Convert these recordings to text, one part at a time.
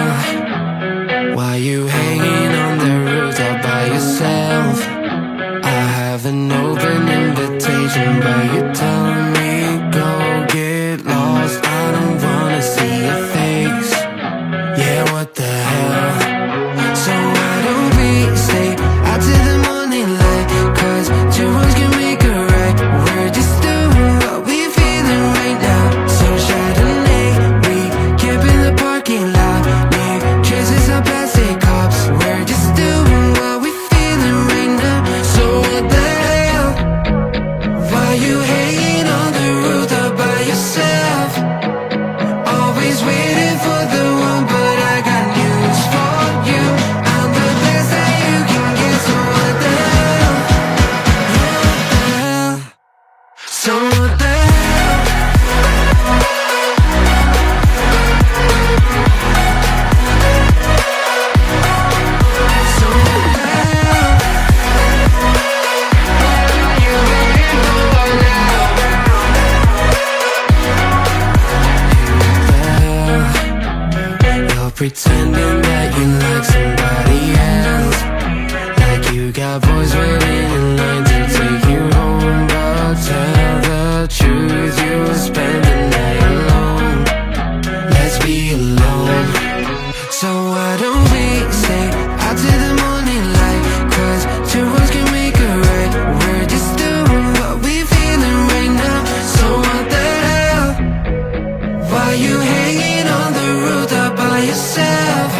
hell? Why you hanging on the roof all by yourself? I have an open invitation, but you're telling me go get lost. I don't wanna see your face. Yeah, what the hell? So why don't we stay out till the morning light? 'Cause two wrongs can make a right. We're just doing what we feeling right now. So Chardonnay, we camp in the parking lot. Leave traces of plastic cups. We're just doing what we feeling right now. So what the hell? Why you hanging on the roof all by yourself? Always waiting for the one, but I got news for you. I'm the best that you can get. So what the hell? What the hell? So what the hell? So what the hell? What are you waiting for now? You're pretending that you like somebody else, like you got boys waiting in line to take you home. But tell the truth, you'll spend the night alone. Let's be alone. So why don't we stay out till the morning light? 'Cause two wrongs can make a right. We're just doing what we feeling right now. So what the hell? Why you hanging on the roof all by yourself?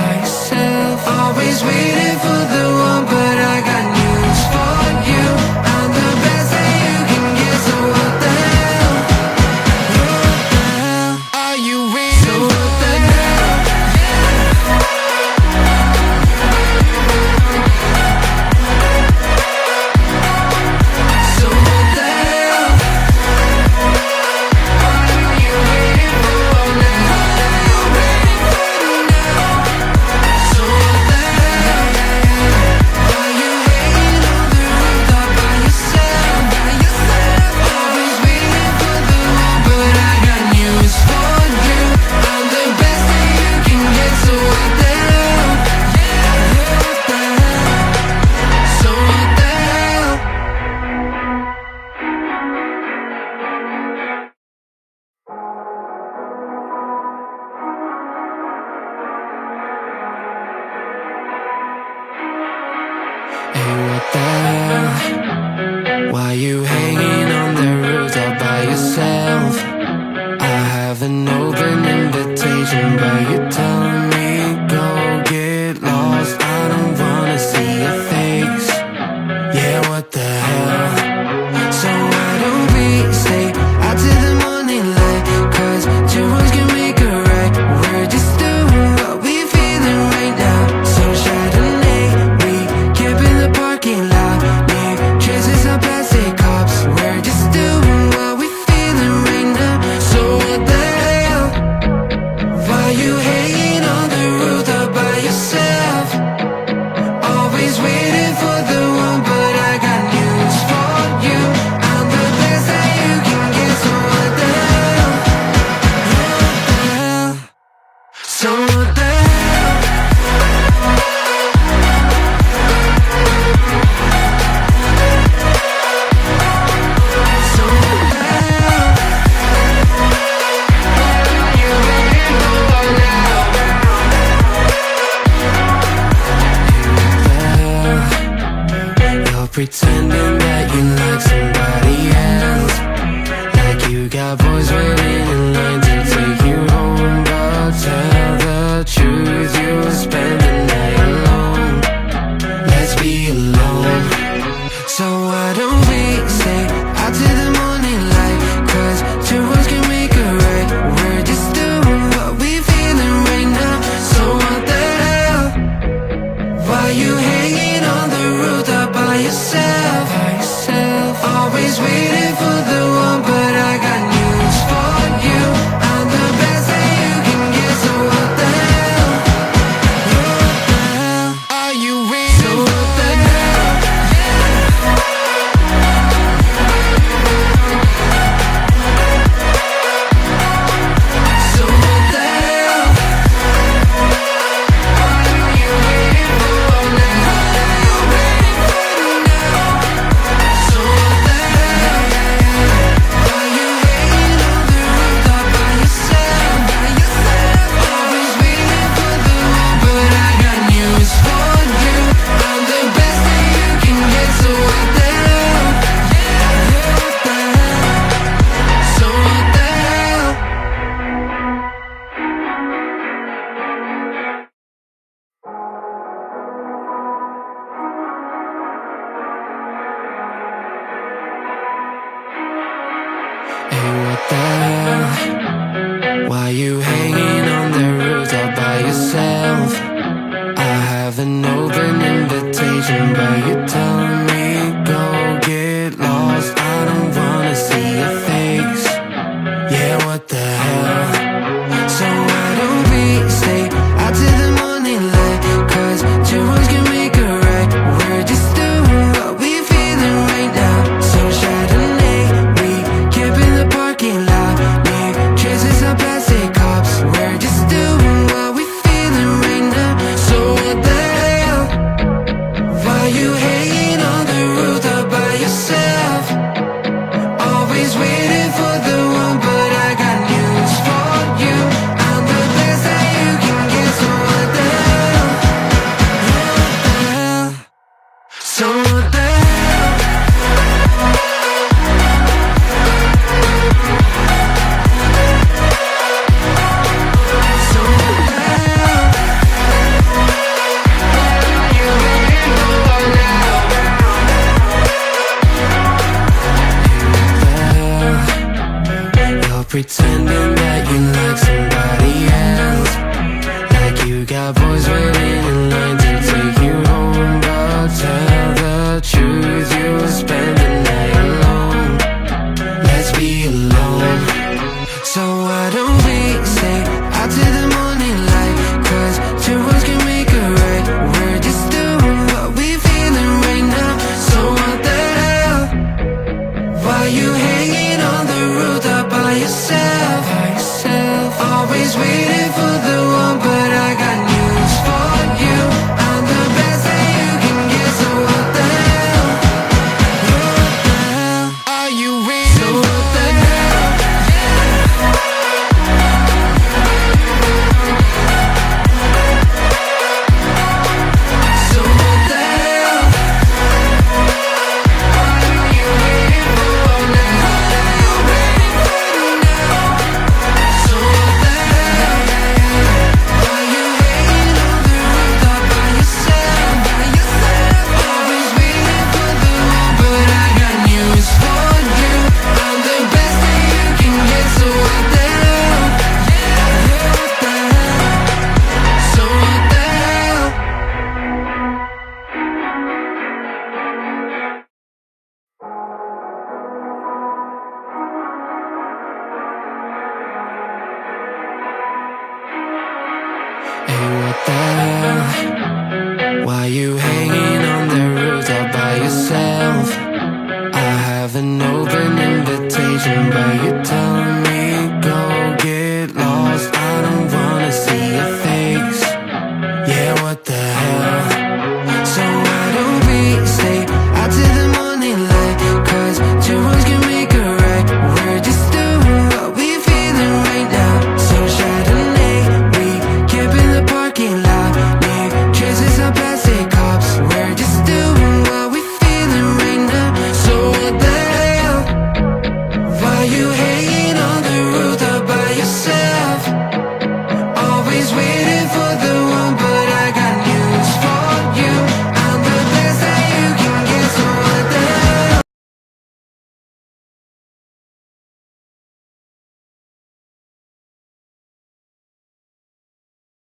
Always waiting for the one, but I got news for you. I'm the best that you can get. So what the hell? What the hell? Are you waiting? So what the hell? So what the hell? What are you waiting for now? So what the hell? Why you hanging on the roof all by yourself? Always waiting for the one, but I got news for you. I'm the best that you can get. So what the hell? What the hell? So what the hell? Hey, what the hell? Why you hanging on the roof all by yourself? I have an open invitation, but you're telling me go get lost. I don't wanna see your face. Yeah, what the hell? So why don't we stay out till the morning light? 'Cause two wrongs can make a right. We're just doing what we feeling right now. So Chardonnay, we camp in the parking lot. Leave traces of plastic cups. We're just doing what we feeling right now. So what the hell? Why you hanging on the roof all by yourself? Always waiting for the one, but I got news for you. I'm the best that you can get. So what the hell? What the hell? So what the hell? So what the hell? What are you waiting for now? You're pretending that you like somebody else, like you got boys waiting in line to take you home. But tell the truth, you'll spend the night alone. Let's be alone. So why don't we stay out till the morning light? 'Cause two wrongs can make a right. We're just doing what we feeling right now. So what the hell? Why you hanging on the roof all by yourself? the hell? Why you hanging on the roof all by yourself? I have an open invitation, but you're telling me go get lost. I don't wanna see your face. Yeah, what the hell? So why don't we stay out till the morning light? Cause two wrongs can make a right. We're just doing what we feeling right now. So Chardonnay, we camp in the parking lot. Make traces of plastic cups. We're just doing what we feeling right now. So what the hell? Why you hanging on the roof all by yourself? Always waiting for the one, but I got news for you. I'm the best that you can get, so what the hell? Yeah, what the hell? So what the hell? So what the hell? What are you waiting for now? You're pretending that you like someone